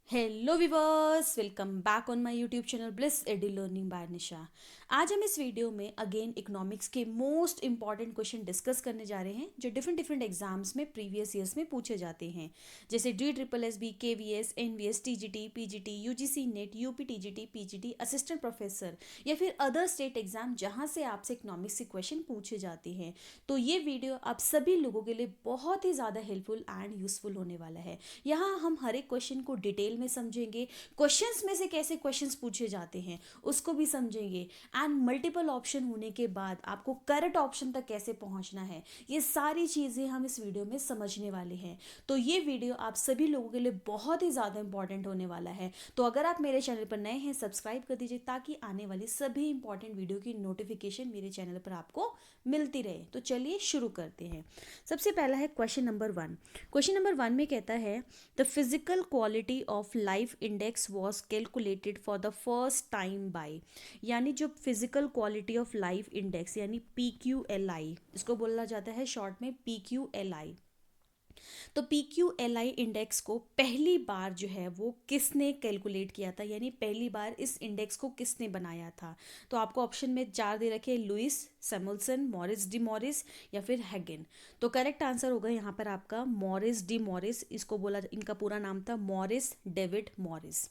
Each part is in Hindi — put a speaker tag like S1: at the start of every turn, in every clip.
S1: Hello viewers, welcome back on my YouTube channel Bliss Ed Learning by Nisha. आज हम इस वीडियो में अगेन इकोनॉमिक्स के मोस्ट इंपॉर्टेंट क्वेश्चन डिस्कस करने जा रहे हैं जो डिफरेंट डिफरेंट एग्जाम्स में प्रीवियस ईयर्स में पूछे जाते हैं, जैसे DSSS, KVS, NVS, TGT, PGT, UGC net, UP TGT, PGT, assistant professor या फिर अदर स्टेट एग्जाम जहाँ से आपसे इकोनॉमिक्स के क्वेश्चन पूछे जाते हैं। तो ये वीडियो आप सभी लोगों के लिए बहुत ही ज़्यादा हेल्पफुल एंड यूजफुल होने वाला है। यहाँ हम हर एक क्वेश्चन को डिटेल में समझेंगे, क्वेश्चंस में से कैसे क्वेश्चंस पूछे जाते हैं उसको भी समझेंगे, एंड मल्टीपल ऑप्शन होने के बाद आपको करेक्ट ऑप्शन तक कैसे पहुंचना है, ये सारी चीज़ें हम इस वीडियो में समझने वाले हैं। तो ये वीडियो आप सभी लोगों के लिए बहुत ही ज़्यादा इंपॉर्टेंट होने वाला है। तो अगर आप मेरे चैनल पर नए हैं, सब्सक्राइब कर दीजिए ताकि आने वाली सभी इंपॉर्टेंट वीडियो की नोटिफिकेशन मेरे चैनल पर आपको मिलती रहे। तो चलिए शुरू करते हैं। सबसे पहला है क्वेश्चन नंबर 1। क्वेश्चन नंबर 1 में कहता है the physical quality of life index was calculated for the first time by, यानी जो physical quality of life index यानी PQLI, इसको बोला जाता है शॉर्ट में PQLI। तो PQLI इंडेक्स को पहली बार जो है वो किसने कैलकुलेट किया था, यानी पहली बार इस इंडेक्स को किसने बनाया था। तो आपको ऑप्शन में 4 दे रखे, Lewis, Samuelson, Morris D Morris या फिर हैगन। तो करेक्ट आंसर होगा यहाँ पर आपका मॉरिस डी मॉरिस। इसको बोला, इनका पूरा नाम था Morris David Morris.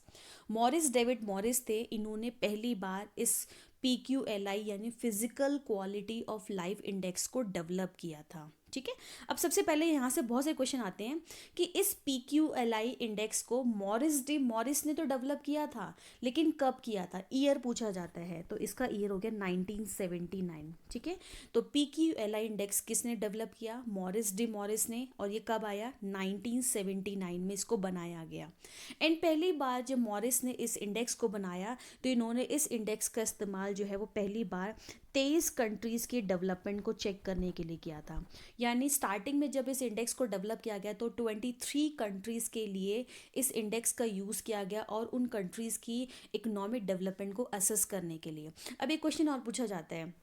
S1: Morris David Morris थे, इन्होंने पहली बार इस PQLI यानी physical quality of life index को डेवलप किया था। ठीक है। अब सबसे पहले यहाँ से बहुत से क्वेश्चन आते हैं कि इस PQLI इंडेक्स को मॉरिस डी मॉरिस ने तो डेवलप किया था, लेकिन कब किया था, ईयर पूछा जाता है। तो इसका ईयर हो गया 1979। ठीक है। तो PQLI इंडेक्स किसने डेवलप किया, मॉरिस डी मॉरिस ने, और ये कब आया, 1979 में इसको बनाया गया। एंड पहली बार जब मॉरिस ने इस इंडेक्स को बनाया तो इन्होंने इस इंडेक्स का इस्तेमाल जो है वो पहली बार 23 कंट्रीज़ के डेवलपमेंट को चेक करने के लिए किया था। यानी स्टार्टिंग में जब इस इंडेक्स को डेवलप किया गया तो 23 कंट्रीज़ के लिए इस इंडेक्स का यूज़ किया गया और उन कंट्रीज़ की इकोनॉमिक डेवलपमेंट को असेस करने के लिए। अब एक क्वेश्चन और पूछा जाता है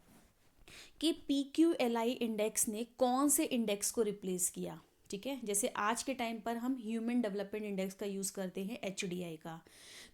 S1: कि PQLI इंडेक्स ने कौन से इंडेक्स को रिप्लेस किया। ठीक है। जैसे आज के टाइम पर हम ह्यूमन डेवलपमेंट इंडेक्स का यूज़ करते हैं, HDI का।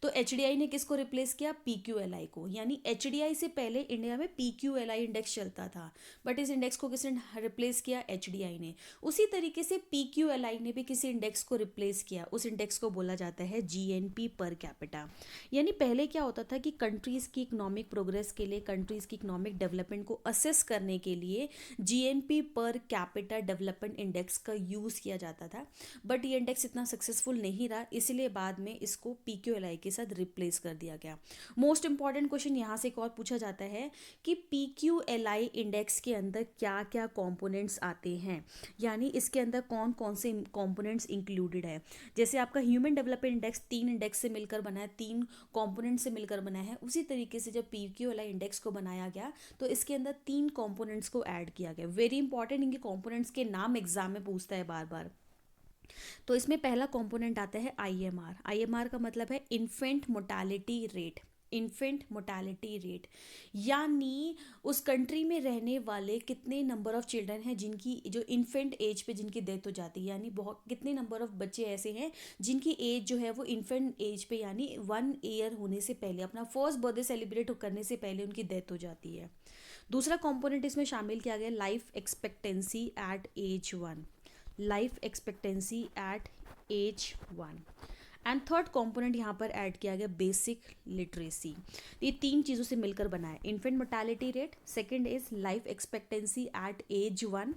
S1: तो HDI ने किसको रिप्लेस किया, PQLI को। यानी HDI से पहले इंडिया में PQLI इंडेक्स चलता था, बट इस इंडेक्स को किसने रिप्लेस किया, HDI ने। उसी तरीके से PQLI ने भी किसी इंडेक्स को रिप्लेस किया, उस इंडेक्स को बोला जाता है GNP पर कैपिटा। यानी पहले क्या होता था कि कंट्रीज़ की इकोनॉमिक प्रोग्रेस के लिए, कंट्रीज़ की इकोनॉमिक डेवलपमेंट को असेस करने के लिए GNP per capita development index का यूज़ किया जाता था, बट ये इंडेक्स इतना सक्सेसफुल नहीं रहा, इसलिए बाद में इसको PQLI के साथ रिप्लेस कर दिया गया। मोस्ट इंपॉर्टेंट क्वेश्चन यहाँ से एक और पूछा जाता है कि PQLI इंडेक्स के अंदर क्या क्या कंपोनेंट्स आते हैं, यानी इसके अंदर कौन कौन से कंपोनेंट्स इंक्लूडेड है। जैसे आपका ह्यूमन डेवलपमेंट इंडेक्स 3 इंडेक्स से मिलकर बना है, 3 कंपोनेंट से मिलकर बना है, उसी तरीके से जब PQLI इंडेक्स को बनाया गया तो इसके अंदर 3 कंपोनेंट्स को ऐड किया गया। वेरी इंपॉर्टेंट, इनके कंपोनेंट्स के नाम एग्जाम में पूछता है बार बार। तो इसमें पहला कंपोनेंट आता है IMR। IMR का मतलब है infant mortality rate. Infant mortality rate यानी उस कंट्री में रहने वाले कितने नंबर ऑफ चिल्ड्रन हैं जिनकी, जो इन्फेंट एज पे जिनकी डेथ हो जाती है, यानी बहुत कितने नंबर ऑफ बच्चे ऐसे हैं जिनकी एज जो है वो इन्फेंट एज पे यानी 1 ईयर होने से पहले, अपना फर्स्ट बर्थडे सेलिब्रेट करने से पहले उनकी डेथ हो जाती है। दूसरा कंपोनेंट इसमें शामिल किया गया life expectancy at age 1। Life expectancy at age 1। And third component यहाँ पर ऐड किया गया बेसिक लिटरेसी। ये 3 चीज़ों से मिलकर बना है, infant mortality rate, second is life expectancy at age 1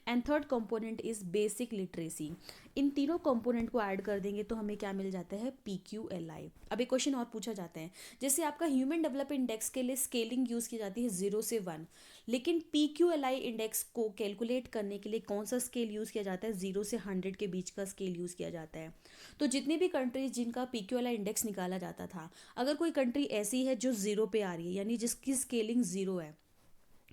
S1: and third component is basic literacy. इन तीनों कंपोनेंट को ऐड कर देंगे तो हमें क्या मिल जाता है, PQLI। अब एक क्वेश्चन और पूछा जाता है, जैसे आपका ह्यूमन डेवलपमेंट इंडेक्स के लिए स्केलिंग यूज़ की जाती है 0 से 1, लेकिन PQLI इंडेक्स को कैलकुलेट करने के लिए कौन सा स्केल यूज़ किया जाता है, 0 से 100 के बीच का स्केल यूज़ किया जाता है। तो जितनी भी कंट्रीज जिनका PQLI इंडेक्स निकाला जाता था, अगर कोई कंट्री ऐसी है जो 0 पे आ रही है यानी जिसकी स्केलिंग 0 है,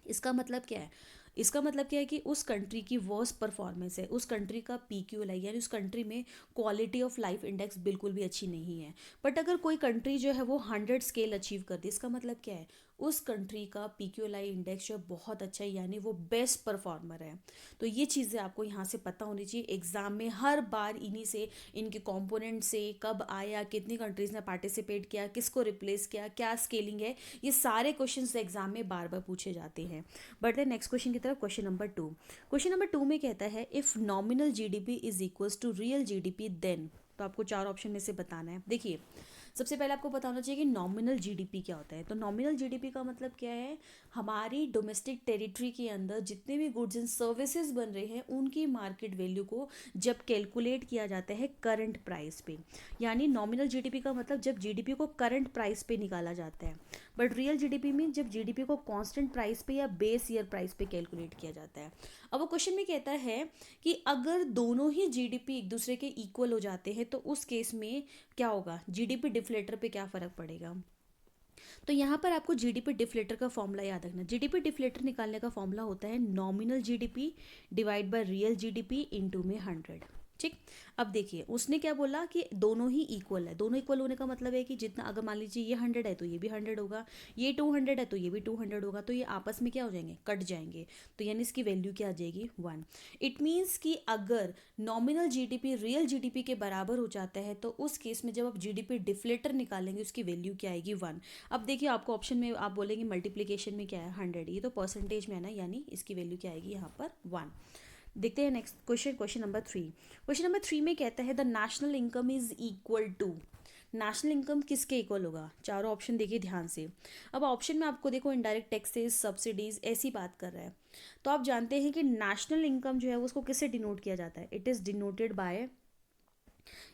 S1: इसका मतलब क्या है, इसका मतलब क्या है कि उस कंट्री की वर्स्ट परफॉर्मेंस है, उस कंट्री का PQLI यानी उस कंट्री में क्वालिटी ऑफ लाइफ इंडेक्स बिल्कुल भी अच्छी नहीं है। बट अगर कोई कंट्री जो है वो 100 स्केल अचीव करती है, इसका मतलब क्या है, उस कंट्री का PQLI इंडेक्स जो है बहुत अच्छा है, यानी वो बेस्ट परफॉर्मर है। तो ये चीज़ें आपको यहाँ से पता होनी चाहिए। एग्जाम में हर बार इन्हीं से, इनके कंपोनेंट से, कब आया, कितनी कंट्रीज ने पार्टिसिपेट किया, किसको रिप्लेस किया, क्या स्केलिंग है, ये सारे क्वेश्चंस एग्जाम में बार बार पूछे जाते हैं। बढ़ते हैं नेक्स्ट क्वेश्चन की तरफ। Question number 2। क्वेश्चन नंबर 2 में कहता है if nominal GDP is equals to real GDP then. तो आपको 4 ऑप्शन में से बताना है। देखिए, सबसे पहले आपको पता होना चाहिए कि नॉमिनल GDP क्या होता है। तो नॉमिनल GDP का मतलब क्या है, हमारी डोमेस्टिक टेरिटरी के अंदर जितने भी गुड्स एंड सर्विसेज बन रहे हैं उनकी मार्केट वैल्यू को जब कैलकुलेट किया जाता है करंट प्राइस पे, यानी नॉमिनल GDP का मतलब जब GDP को करंट प्राइस पे निकाला जाता है। बट रियल GDP में जब GDP को कांस्टेंट प्राइस पे या बेस ईयर प्राइस पे कैलकुलेट किया जाता है। अब वो क्वेश्चन में कहता है कि अगर दोनों ही GDP एक दूसरे के इक्वल हो जाते हैं तो उस केस में क्या होगा, GDP डिफ्लेटर पे क्या फ़र्क पड़ेगा। तो यहाँ पर आपको GDP डिफ्लेटर का फॉर्मूला याद रखना। GDP डिफ्लेटर निकालने का फॉर्मूला होता है nominal GDP divide by real GDP into में 100। ठीक। अब देखिए उसने क्या बोला कि दोनों ही इक्वल है। दोनों इक्वल होने का मतलब है कि जितना, अगर मान लीजिए ये 100 है तो ये भी 100 होगा, ये 200 है तो ये भी 200 होगा, तो ये आपस में क्या हो जाएंगे, कट जाएंगे। तो यानी इसकी वैल्यू क्या आ जाएगी, 1। इट मीन्स कि अगर नॉमिनल GDP रियल GDP के बराबर हो जाता है तो उस केस में जब आप GDP डिफ्लेटर निकालेंगे उसकी वैल्यू क्या आएगी, 1। अब देखिए आपको ऑप्शन में आप बोलेंगे मल्टीप्लीकेशन में क्या है, 100, ये तो परसेंटेज में है ना, यानी इसकी वैल्यू क्या आएगी यहाँ पर, 1। देखते हैं next question. Question number 3। Question number 3 में कहता है the national income is equal to. National income किसके इक्वल होगा, चारों ऑप्शन देखिए ध्यान से। अब ऑप्शन में आपको देखो इनडायरेक्ट टैक्सेस, सब्सिडीज, ऐसी बात कर रहा है। तो आप जानते हैं कि नेशनल इनकम जो है उसको किससे डिनोट किया जाता है, इट इज़ डिनोटेड बाय,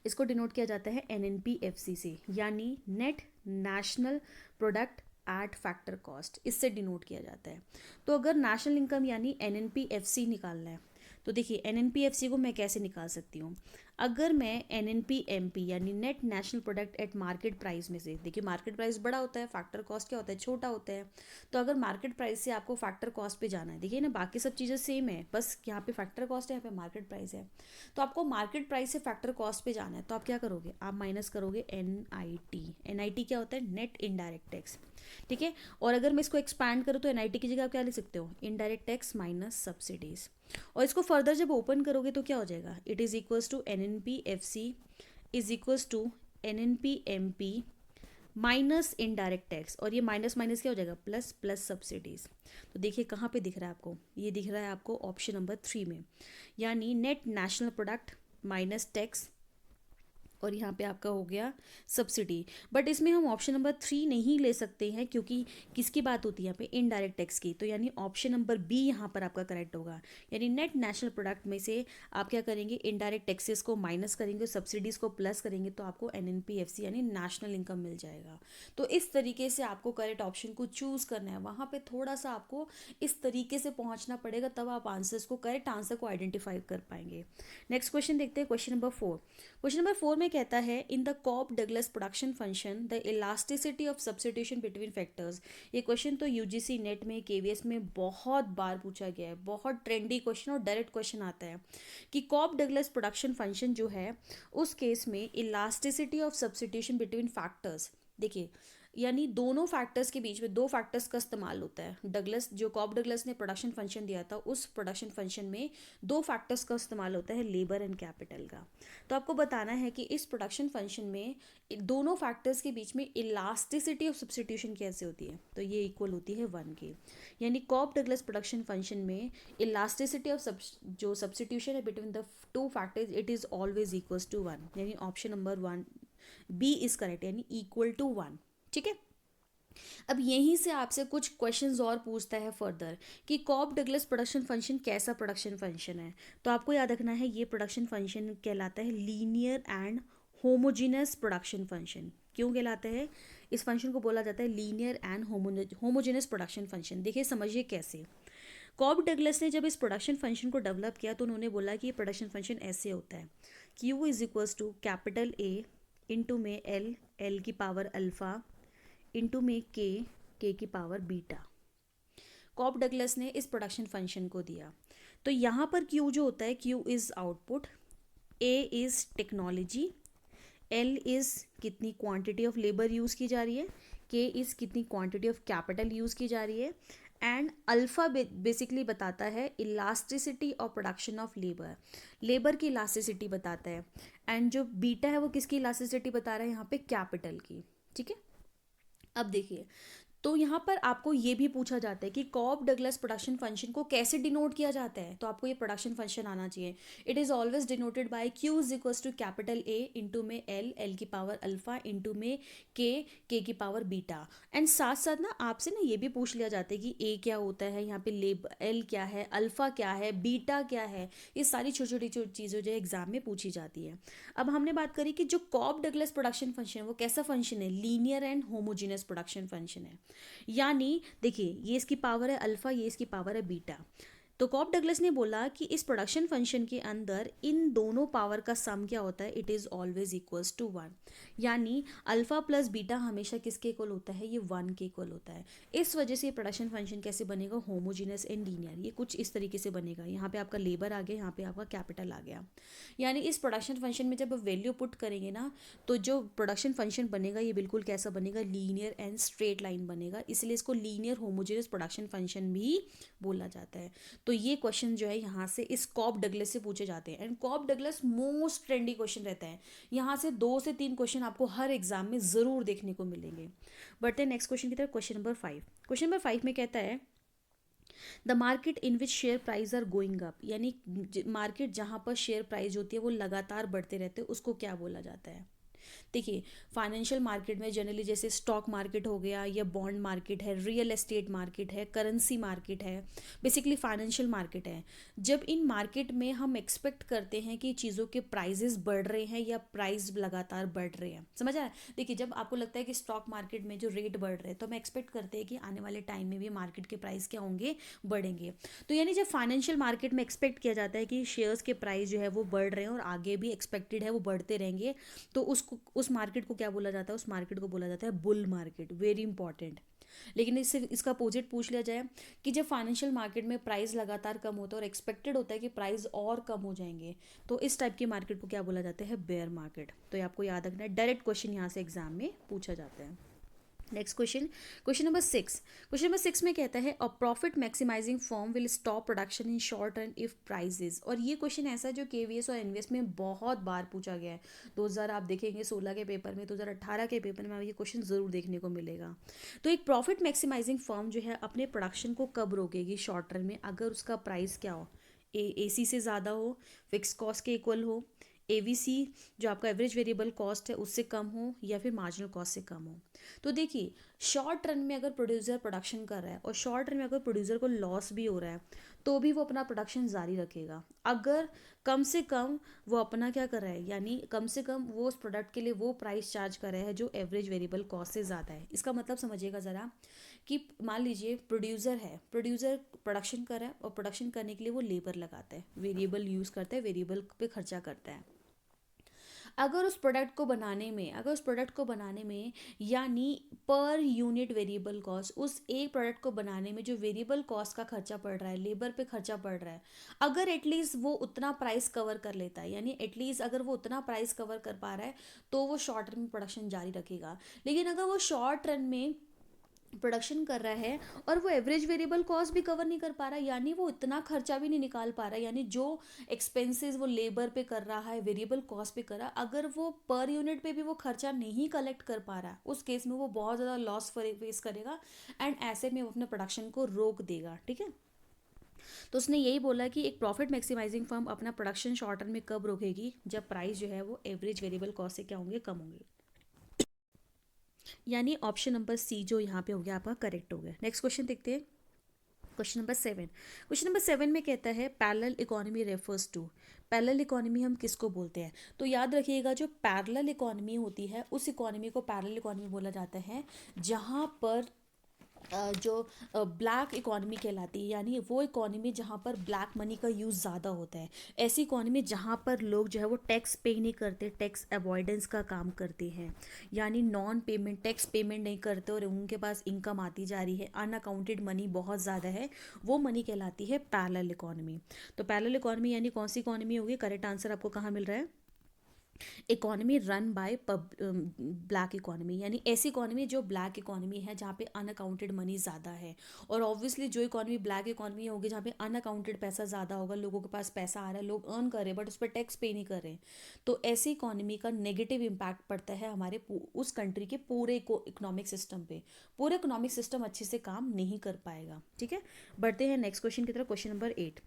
S1: इसको डिनोट किया जाता है NNPFC से, यानी net national product at factor cost, इससे डिनोट किया जाता है। तो अगर नेशनल इनकम यानी NNPFC निकालना है तो देखिए NNPFC को मैं कैसे निकाल सकती हूँ। अगर मैं NNPMP यानी net national product at market price में से, देखिए मार्केट प्राइस बड़ा होता है, फैक्टर कॉस्ट क्या होता है, छोटा होता है। तो अगर मार्केट प्राइस से आपको फैक्टर कॉस्ट पे जाना है, देखिए ना बाकी सब चीज़ें सेम है, बस यहाँ पे फैक्टर कॉस्ट है, यहाँ पे मार्केट प्राइस है। तो आपको मार्केट प्राइस से फैक्टर कॉस्ट पे जाना है तो आप क्या करोगे, आप माइनस करोगे NIT क्या होता है, नेट इनडायरेक्ट टैक्स। ठीक है। और अगर मैं इसको एक्सपैंड करूँ तो NIT की जगह आप क्या लिख सकते हो, इनडायरेक्ट टैक्स माइनस सब्सिडीज। और इसको फर्दर जब ओपन करोगे तो क्या हो जाएगा, it is equals to NNPFC is equals to NNPMP minus indirect tax, और ये माइनस माइनस क्या हो जाएगा, प्लस प्लस सब्सिडीज। तो देखिए कहाँ पे दिख रहा है आपको, ये दिख रहा है आपको ऑप्शन नंबर 3 में, यानी net national product minus tax, और यहाँ पे आपका हो गया सब्सिडी। बट इसमें हम ऑप्शन नंबर 3 नहीं ले सकते हैं क्योंकि किसकी बात होती है यहाँ पे, इनडायरेक्ट टैक्स की। तो यानी ऑप्शन नंबर B यहाँ पर आपका करेक्ट होगा, यानी नेट नेशनल प्रोडक्ट में से आप क्या करेंगे, इनडायरेक्ट टैक्सेस को माइनस करेंगे, सब्सिडीज़ को प्लस करेंगे, तो आपको NNPFC यानी नेशनल इनकम मिल जाएगा। तो इस तरीके से आपको करेक्ट ऑप्शन को चूज़ करना है, वहाँ पर थोड़ा सा आपको इस तरीके से पहुँचना पड़ेगा, तब आप आंसर्स को, करेक्ट आंसर को आइडेंटिफाई कर पाएंगे। नेक्स्ट क्वेश्चन देखते हैं, क्वेश्चन नंबर 4। क्वेश्चन नंबर 4 में कहता है in the Cobb Douglas production function the elasticity of substitution between factors. ये क्वेश्चन तो UGC नेट में, KVS में बहुत बार पूछा गया है, बहुत ट्रेंडी क्वेश्चन और डायरेक्ट क्वेश्चन आता है कि कॉप डगलस प्रोडक्शन फंक्शन जो है उस केस में elasticity of substitution between factors, देखिए यानी दोनों फैक्टर्स के बीच में, दो फैक्टर्स का इस्तेमाल होता है। डगलस, जो कॉप डगलस ने प्रोडक्शन फंक्शन दिया था, उस प्रोडक्शन फंक्शन में दो फैक्टर्स का इस्तेमाल होता है, लेबर एंड कैपिटल का। तो आपको बताना है कि इस प्रोडक्शन फंक्शन में दोनों फैक्टर्स के बीच में इलास्टिसिटी ऑफ सब्स्टिट्यूशन कैसे होती है, तो ये इक्वल होती है 1 के। यानी कॉप डगलस प्रोडक्शन फंक्शन में इलास्टिसिटी ऑफ जो सब्स्टिट्यूशन है between the two factors, it is always equals to 1, यानी option number 1 B is correct, यानी इक्वल टू 1। ठीक है। अब यहीं से आपसे कुछ क्वेश्चंस और पूछता है फर्दर कि कॉप डगलस प्रोडक्शन फंक्शन कैसा प्रोडक्शन फंक्शन है। तो आपको याद रखना है ये प्रोडक्शन फंक्शन कहलाता है linear and homogeneous production function. क्यों कहलाता है, इस फंक्शन को बोला जाता है linear and homogeneous production function. देखिए समझिए कैसे। कॉप डगलस ने जब इस प्रोडक्शन फंक्शन को डेवलप किया तो उन्होंने बोला कि ये प्रोडक्शन फंक्शन ऐसे होता है, Q is equals to capital A into में L की पावर अल्फ़ा इंटू में K की पावर बीटा। कॉप डगलस ने इस प्रोडक्शन फंक्शन को दिया। तो यहाँ पर Q जो होता है, Q is output, A is technology, L is कितनी क्वांटिटी ऑफ लेबर यूज़ की जा रही है, के इस कितनी क्वांटिटी ऑफ कैपिटल यूज़ की जा रही है, एंड अल्फा बेसिकली बताता है इलास्टिसिटी और प्रोडक्शन ऑफ लेबर, लेबर की इलास्टिसिटी बताता है, एंड जो बीटा है वो किसकी इलास्टिसिटी बता रहा है यहाँ पे, कैपिटल की। ठीक है, अब देखिए, तो यहाँ पर आपको ये भी पूछा जाता है कि कॉब डगलस प्रोडक्शन फंक्शन को कैसे डिनोट किया जाता है, तो आपको ये प्रोडक्शन फंक्शन आना चाहिए। It is always denoted by Q is equals to capital A into में एल, एल की पावर अल्फा इंटू में के की पावर बीटा। एंड साथ साथ ना आपसे ना ये भी पूछ लिया जाता है कि ए क्या होता है, यहाँ पे लेब एल क्या है, अल्फा क्या है, बीटा क्या है, ये सारी छोटी छोटी चीज़ें जो एग्जाम में पूछी जाती है। अब हमने बात करी कि जो कॉब डगलस प्रोडक्शन फंक्शन है वो कैसा फंक्शन है, linear and homogeneous production function है। यानी देखिए, ये इसकी पावर है अल्फा, ये इसकी पावर है बीटा। तो कॉब डगलस ने बोला कि इस प्रोडक्शन फंक्शन के अंदर इन दोनों पावर का सम क्या होता है, it is always equals to 1। यानी अल्फा प्लस बीटा हमेशा किसके इक्वल होता है, ये 1 के इक्वल होता है। इस वजह से ये प्रोडक्शन फंक्शन कैसे बनेगा, होमोजीनियस एंड लीनियर, ये कुछ इस तरीके से बनेगा। यहाँ पे आपका लेबर आ गया, यहाँ पे आपका कैपिटल आ गया। यानी इस प्रोडक्शन फंक्शन में जब वैल्यू पुट करेंगे ना, तो जो प्रोडक्शन फंक्शन बनेगा ये बिल्कुल कैसा बनेगा, लीनियर एंड स्ट्रेट लाइन बनेगा, इसलिए इसको लीनियर होमोजीनियस प्रोडक्शन फंक्शन भी बोला जाता है। तो ये क्वेश्चन जो है यहाँ से इस कॉब डगलस से पूछे जाते हैं, and Cobb Douglas most trendy question रहता है। यहाँ से 2 से 3 क्वेश्चन आपको हर एग्जाम में ज़रूर देखने को मिलेंगे। बढ़ते हैं नेक्स्ट क्वेश्चन की तरफ, क्वेश्चन नंबर 5। क्वेश्चन नंबर 5 में कहता है the market in which share price are going up, यानी मार्केट जहाँ पर शेयर प्राइस होती है वो लगातार बढ़ते रहते हैं, उसको क्या बोला जाता है। देखिए, फाइनेंशियल मार्केट में जनरली जैसे स्टॉक मार्केट हो गया, या बॉन्ड मार्केट है, रियल एस्टेट मार्केट है, करेंसी मार्केट है, बेसिकली फाइनेंशियल मार्केट है। जब इन मार्केट में हम एक्सपेक्ट करते हैं कि चीज़ों के प्राइजेस बढ़ रहे हैं या प्राइस लगातार बढ़ रहे हैं, समझ आ रहा है। देखिए, जब आपको लगता है कि स्टॉक मार्केट में जो रेट बढ़ रहे हैं, तो हम एक्सपेक्ट करते हैं कि आने वाले टाइम में भी मार्केट के प्राइस क्या होंगे, बढ़ेंगे। तो यानी जब फाइनेंशियल मार्केट में एक्सपेक्ट किया जाता है कि शेयर्स के प्राइस जो है वो बढ़ रहे हैं और आगे भी एक्सपेक्टेड है वो बढ़ते रहेंगे, तो उसको उस मार्केट को क्या बोला जाता है, उस मार्केट को बोला जाता है बुल मार्केट। Very important. लेकिन इससे इसका अपोजिट पूछ लिया जाए कि जब फाइनेंशियल मार्केट में प्राइस लगातार कम होता है और एक्सपेक्टेड होता है कि प्राइस और कम हो जाएंगे, तो इस टाइप की मार्केट को क्या बोला जाता है, बेयर मार्केट। तो ये आपको याद रखना है, डायरेक्ट क्वेश्चन यहाँ से एग्जाम में पूछा जाता है। Next question, question number 6। Question number 6 में कहता है a profit maximising firm will stop production in short run if prices. और ये क्वेश्चन ऐसा है जो केवीएस और एनवीएस में बहुत बार पूछा गया है। 2000 आप देखेंगे 16 के पेपर में, 2018 के पेपर में ये क्वेश्चन ज़रूर देखने को मिलेगा। तो एक प्रॉफिट मैक्सिमाइजिंग फर्म जो है अपने प्रोडक्शन को कब रोकेगी शॉर्ट रन में, अगर उसका प्राइस क्या हो, एसी से ज़्यादा हो, फिक्स कॉस्ट के इक्वल हो, एवीसी जो आपका एवरेज वेरिएबल कॉस्ट है उससे कम हो, या फिर मार्जिनल कॉस्ट से कम हो। तो देखिए, शॉर्ट रन में अगर प्रोड्यूसर प्रोडक्शन कर रहा है और शॉर्ट रन में अगर प्रोड्यूसर को लॉस भी हो रहा है, तो भी वो अपना प्रोडक्शन जारी रखेगा, अगर कम से कम वो अपना क्या कर रहा है, यानी कम से कम वो उस प्रोडक्ट के लिए वो प्राइस चार्ज कर रहा है जो एवरेज वेरिएबल कॉस्ट से ज़्यादा है। इसका मतलब समझिएगा ज़रा कि मान लीजिए प्रोड्यूसर है, प्रोड्यूसर प्रोडक्शन कर रहा है और प्रोडक्शन करने के लिए वो लेबर लगाता है, वेरिएबल यूज़ करता है, वेरिएबल पे खर्चा करता है। अगर उस प्रोडक्ट को बनाने में यानी पर यूनिट वेरिएबल कॉस्ट, उस एक प्रोडक्ट को बनाने में जो वेरिएबल कॉस्ट का खर्चा पड़ रहा है, लेबर पे खर्चा पड़ रहा है, अगर एटलीस्ट वो उतना प्राइस कवर कर लेता है, यानी एटलीस्ट अगर वो उतना प्राइस कवर कर पा रहा है, तो वो शॉर्ट रन में प्रोडक्शन जारी रखेगा। लेकिन अगर वो शॉर्ट रन में प्रोडक्शन कर रहा है और वो एवरेज वेरिएबल कॉस्ट भी कवर नहीं कर पा रहा, यानी वो इतना खर्चा भी नहीं निकाल पा रहा, यानी जो एक्सपेंसेस वो लेबर पे कर रहा है, वेरिएबल कॉस्ट पे कर रहा है, अगर वो पर यूनिट पे भी वो खर्चा नहीं कलेक्ट कर पा रहा, उस केस में वो बहुत ज़्यादा लॉस फेस करेगा, एंड ऐसे में वो अपने प्रोडक्शन को रोक देगा। ठीक है, तो उसने यही बोला कि एक प्रॉफिट मैक्सिमाइजिंग फर्म अपना प्रोडक्शन शॉर्ट रन में कब रोकेगी, जब प्राइस जो है वो एवरेज वेरिएबल कॉस्ट से क्या होंगे, कम होंगे। यानी ऑप्शन नंबर सी जो यहाँ पे हो गया आपका करेक्ट हो गया। नेक्स्ट क्वेश्चन देखते हैं, क्वेश्चन नंबर 7। क्वेश्चन नंबर 7 में कहता है parallel economy refers to, parallel economy हम किसको बोलते हैं, तो याद रखिएगा जो पैरेलल इकोनॉमी होती है उस इकोनॉमी को पैरेलल इकोनॉमी बोला जाता है, जहाँ पर जो ब्लैक इकोनॉमी कहलाती है, यानी वो इकोनॉमी जहाँ पर ब्लैक मनी का यूज़ ज़्यादा होता है, ऐसी इकोनॉमी जहाँ पर लोग जो है वो टैक्स पे नहीं करते, टैक्स अवॉइडेंस का काम करते हैं, यानी नॉन पेमेंट टैक्स पेमेंट नहीं करते और उनके पास इनकम आती जा रही है, अनअकाउंटेड मनी बहुत ज़्यादा है, वो मनी कहलाती है पैरेलल इकोनॉमी। तो पैरेलल इकोनॉमी यानी कौन सी इकोनॉमी होगी, करेक्ट आंसर आपको कहाँ मिल रहा है, economy run by black economy, यानी ऐसी इकोनॉमी जो ब्लैक इकोनॉमी है जहाँ पे अनअकाउंटेड मनी ज़्यादा है। और ऑब्वियसली जो इकोनॉमी ब्लैक इकोनॉमी होगी जहाँ पे अनअकाउंटेड पैसा ज़्यादा होगा, लोगों के पास पैसा आ रहा है, लोग अर्न कर रहे हैं बट उस पर टैक्स पे नहीं कर रहे हैं, तो ऐसी इकोनॉमी का नेगेटिव इम्पैक्ट पड़ता है हमारे उस कंट्री के पूरे इकोनॉमिक सिस्टम पे। पूरा इकोनॉमिक सिस्टम अच्छे से काम नहीं कर पाएगा। ठीक है, बढ़ते हैं नेक्स्ट क्वेश्चन की तरफ। Question number 8।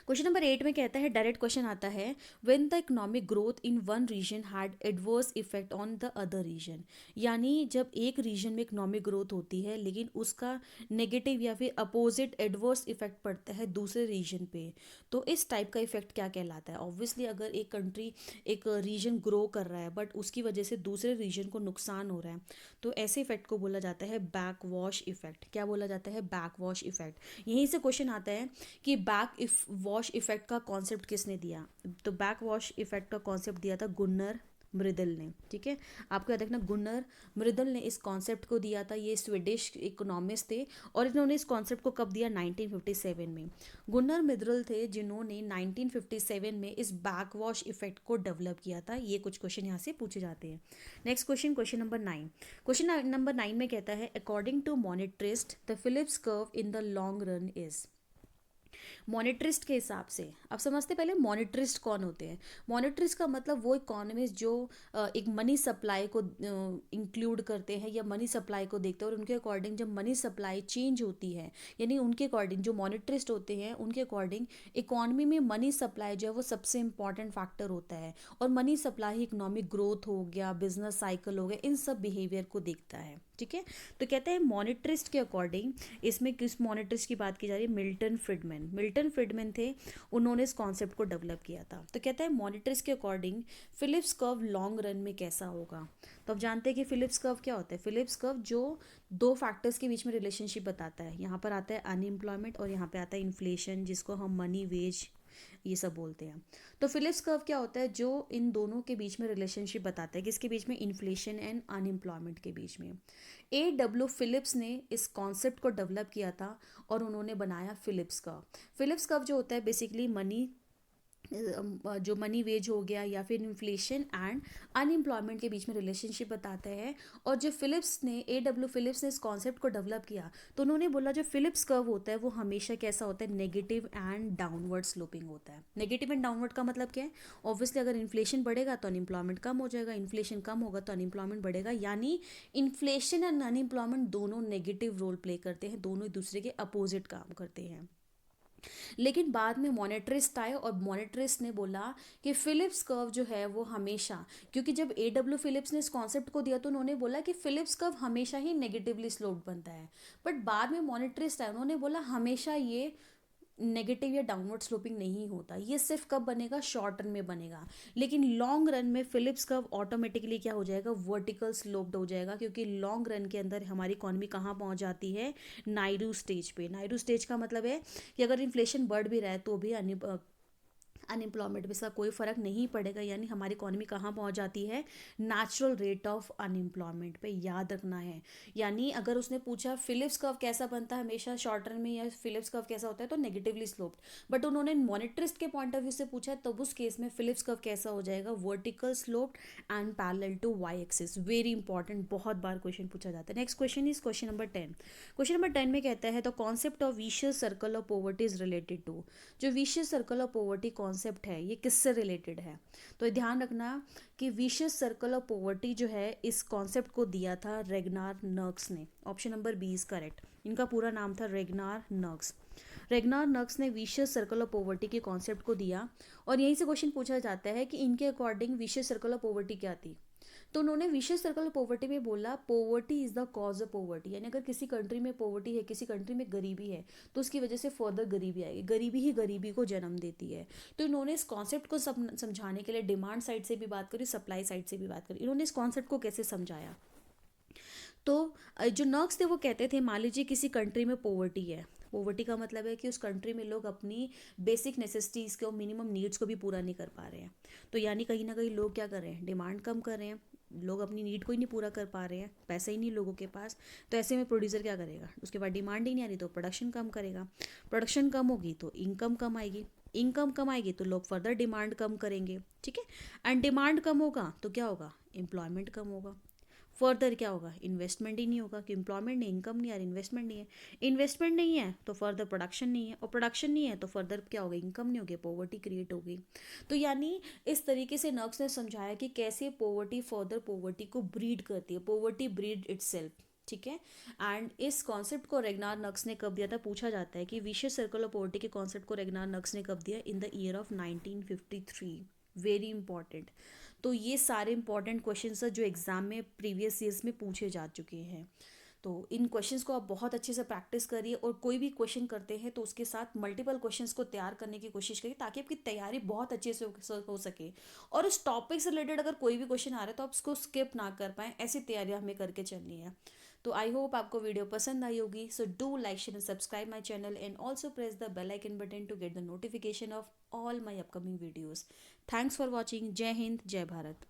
S1: क्वेश्चन नंबर 8 में कहता है, डायरेक्ट क्वेश्चन आता है, when the economic growth in one region had adverse effect on the other region. यानी जब एक रीजन में इकोनॉमिक ग्रोथ होती है लेकिन उसका नेगेटिव या फिर अपोजिट एडवर्स इफेक्ट पड़ता है दूसरे रीजन पे, तो इस टाइप का इफेक्ट क्या कहलाता है? ऑब्वियसली अगर एक कंट्री, एक रीजन ग्रो कर रहा है बट उसकी वजह से दूसरे रीजन को नुकसान हो रहा है, तो ऐसे इफेक्ट को बोला जाता है बैक वॉश इफेक्ट। क्या बोला जाता है? Back wash effect. यहीं से क्वेश्चन आता है कि बैक इफ वॉश इफेक्ट का कॉन्सेप्ट किसने दिया? तो बैक वॉश इफेक्ट का कॉन्सेप्ट दिया था गुन्नर मृदल ने। ठीक है, आपको याद रखना गुन्नर मृदल ने इस कॉन्सेप्ट को दिया था। ये स्वीडिश इकोनॉमिस्ट थे और इन्होंने इस कॉन्सेप्ट को कब दिया? 1957 में। गुन्नर मृदल थे जिन्होंने 1957 में इस बैक वॉश इफेक्ट को डेवलप किया था। ये कुछ क्वेश्चन यहाँ से पूछे जाते हैं। Next question, question number 9। Question number 9 में कहता है, according to monetarist the Phillips curve in the long run is. Monetarist के हिसाब से अब समझते, पहले मॉनेटरिस्ट कौन होते हैं। मॉनेटरिस्ट का मतलब वो इकोनॉमिस्ट जो एक मनी सप्लाई को इंक्लूड करते हैं या मनी सप्लाई को देखते हैं, और उनके अकॉर्डिंग जब मनी सप्लाई चेंज होती है, यानी उनके अकॉर्डिंग जो मॉनेटरिस्ट होते हैं उनके अकॉर्डिंग इकोनॉमी में मनी सप्लाई जो है वो सबसे इंपॉर्टेंट फैक्टर होता है। और मनी सप्लाई इकोनॉमिक ग्रोथ हो गया, बिजनेस साइकिल हो गया, इन सब बिहेवियर को देखता है। ठीक है, तो कहते हैं मॉनेटरिस्ट के अकॉर्डिंग, इसमें किस मॉनेटरिस्ट की बात की जा रही है? Milton Friedman. मिल्टन फ्रीडमैन थे, उन्होंने इस कॉन्सेप्ट को डेवलप किया था। तो कहता है मॉनेटरिस्ट के according Phillips curve long run में कैसा होगा। तो अब जानते हैं कि फिलिप्स कर्व क्या होता है। फिलिप्स कर्व जो दो फैक्टर्स के बीच में रिलेशनशिप बताता है। यहाँ पर आता है अनएम्प्लॉयमेंट और यहाँ पे आता है इन्फ्लेशन, जिसको हम मनी वेज ये सब बोलते हैं। तो फिलिप्स कर्व क्या होता है? जो इन दोनों के बीच में रिलेशनशिप बताता है। किसके बीच में? इन्फ्लेशन एंड अनएम्प्लॉयमेंट के बीच में। A.W. फिलिप्स ने इस कॉन्सेप्ट को डेवलप किया था और उन्होंने बनाया फिलिप्स कर्व। फिलिप्स कर्व जो होता है बेसिकली मनी, जो मनी वेज हो गया या फिर इन्फ्लेशन एंड अनएम्प्लॉयमेंट के बीच में रिलेशनशिप बताते हैं। और जो फिलिप्स ने A.W. फिलिप्स ने इस कॉन्सेप्ट को डेवलप किया, तो उन्होंने बोला जो फिलिप्स कर्व होता है वो हमेशा कैसा होता है? नेगेटिव एंड डाउनवर्ड स्लोपिंग होता है। नेगेटिव एंड डाउनवर्ड का मतलब क्या है? ऑब्वियसली अगर इन्फ्लेशन बढ़ेगा तो अनएम्प्लॉयमेंट कम हो जाएगा, इन्फ्लेशन कम होगा तो अनएम्प्लॉयमेंट बढ़ेगा। यानी इन्फ्लेशन एंड अनएम्प्लॉयमेंट दोनों नेगेटिव रोल प्ले करते हैं, दोनों एक दूसरे के अपोजिट काम करते हैं। लेकिन बाद में मॉनेटरिस्ट आए और मॉनेटरिस्ट ने बोला कि फिलिप्स कर्व जो है वो हमेशा, क्योंकि जब A.W. फिलिप्स ने इस कॉन्सेप्ट को दिया तो उन्होंने बोला कि फिलिप्स कर्व हमेशा ही नेगेटिवली स्लोप्ड बनता है। बट बाद में मॉनेटरिस्ट आए, उन्होंने बोला हमेशा ये नेगेटिव या डाउनवर्ड स्लोपिंग नहीं होता, ये सिर्फ कब बनेगा? शॉर्ट रन में बनेगा। लेकिन लॉन्ग रन में फिलिप्स कर्व ऑटोमेटिकली क्या हो जाएगा? वर्टिकल स्लोप्ड हो जाएगा, क्योंकि लॉन्ग रन के अंदर हमारी इकोनॉमी कहाँ पहुंच जाती है? नायरू स्टेज पे। नायरू स्टेज का मतलब है कि अगर इन्फ्लेशन बढ़ भी रहा है तो भी अनएम्प्लॉयमेंट में इसका कोई फ़र्क नहीं पड़ेगा। यानी हमारी इकोनॉमी कहाँ पहुँच जाती है? नेचुरल रेट ऑफ अनएम्प्लॉयमेंट पे, याद रखना है। यानी अगर उसने पूछा फिलिप्स कर्व कैसा बनता है हमेशा शॉर्ट रन में, या फिलिप्स कर्व कैसा होता है, तो नेगेटिवली स्लोप्ड। बट उन्होंने मॉनेटरिस्ट के पॉइंट ऑफ व्यू से पूछा, तब उस केस में फिलिप्स कर्व कैसा हो जाएगा? Vertical sloped and parallel to Y axis. Very important, बहुत बार क्वेश्चन पूछा जाता है। Next question is question number 10। Question number 10 में कहता है, the concept of vicious circle of poverty is related to. जो vicious circle of poverty concept है ये किससे रिलेटेड है? तो ध्यान रखना कि विशियस सर्कल ऑफ पॉवर्टी जो है इस कॉन्सेप्ट को दिया था रेगनार नर्क्स ने। Option number B is correct. इनका पूरा नाम था रेगनार नर्क्स। रेगनार नर्क्स ने विशियस सर्कल ऑफ पॉवर्टी के कॉन्सेप्ट को दिया और यहीं से क्वेश्चन पूछा जाता है कि इनके according vicious circle of poverty क्या थी। तो उन्होंने विशियस सर्कल ऑफ पॉवर्टी में बोला poverty is the cause of poverty. यानी अगर किसी कंट्री में पॉवर्टी है, किसी कंट्री में गरीबी है, तो उसकी वजह से फर्दर गरीबी आएगी। गरीबी ही गरीबी को जन्म देती है। तो इन्होंने इस कॉन्सेप्ट को समझाने के लिए डिमांड साइड से भी बात करी, सप्लाई साइड से भी बात करी। इन्होंने इस कॉन्सेप्ट को कैसे समझाया? तो जो नर्क्स थे वो कहते थे, मान लीजिए किसी कंट्री में पॉवर्टी है। पॉवर्टी का मतलब है कि उस कंट्री में लोग अपनी बेसिक नेसेसिटीज़ को, मिनिमम नीड्स को भी पूरा नहीं कर पा रहे हैं। तो यानी कहीं ना कहीं लोग क्या कर रहे हैं? डिमांड कम कर रहे हैं। लोग अपनी नीड को ही नहीं पूरा कर पा रहे हैं, पैसा ही नहीं लोगों के पास। तो ऐसे में प्रोड्यूसर क्या करेगा? उसके बाद डिमांड ही नहीं आ रही तो प्रोडक्शन कम करेगा। प्रोडक्शन कम होगी तो इनकम कम आएगी। इनकम कम आएगी तो लोग फर्दर डिमांड कम करेंगे, ठीक है। एंड डिमांड कम होगा तो क्या होगा, एम्प्लॉयमेंट कम होगा। फर्दर क्या होगा, इन्वेस्टमेंट ही नहीं होगा, कि एम्प्लॉयमेंट नहीं, इनकम नहीं, यार इन्वेस्टमेंट नहीं है। इन्वेस्टमेंट नहीं है तो फर्दर प्रोडक्शन नहीं है, और प्रोडक्शन नहीं है तो फर्दर क्या होगा, इनकम नहीं होगी, पॉवर्टी क्रिएट होगी। तो यानी इस तरीके से नक्स ने समझाया कि कैसे पॉवर्टी फर्दर पॉवर्टी को ब्रीड करती है, पॉवर्टी ब्रीड इटसेल्फ, ठीक है। एंड इस कॉन्सेप्ट को रेगनार नक्स ने कब दिया था, पूछा जाता है कि विशियस सर्कल ऑफ पॉवर्टी के कॉन्सेप्ट को रेगनार नक्स ने कब दिया, in the year of 1953। Very important. तो ये सारे इंपॉर्टेंट क्वेश्चंस हैं जो एग्जाम में प्रीवियस ईयर्स में पूछे जा चुके हैं। तो इन क्वेश्चंस को आप बहुत अच्छे से प्रैक्टिस करिए, और कोई भी क्वेश्चन करते हैं तो उसके साथ मल्टीपल क्वेश्चंस को तैयार करने की कोशिश करिए, ताकि आपकी तैयारी बहुत अच्छे से हो सके। और उस टॉपिक से रिलेटेड अगर कोई भी क्वेश्चन आ रहा है तो आप उसको स्किप ना कर पाएँ, ऐसी तैयारियां हमें करके चलनी है। तो आई होप आपको वीडियो पसंद आई होगी। So do like share and subscribe my channel, and also press the bell icon button to get the notification of all my upcoming videos. Thanks for watching. Jai Hind, जय भारत।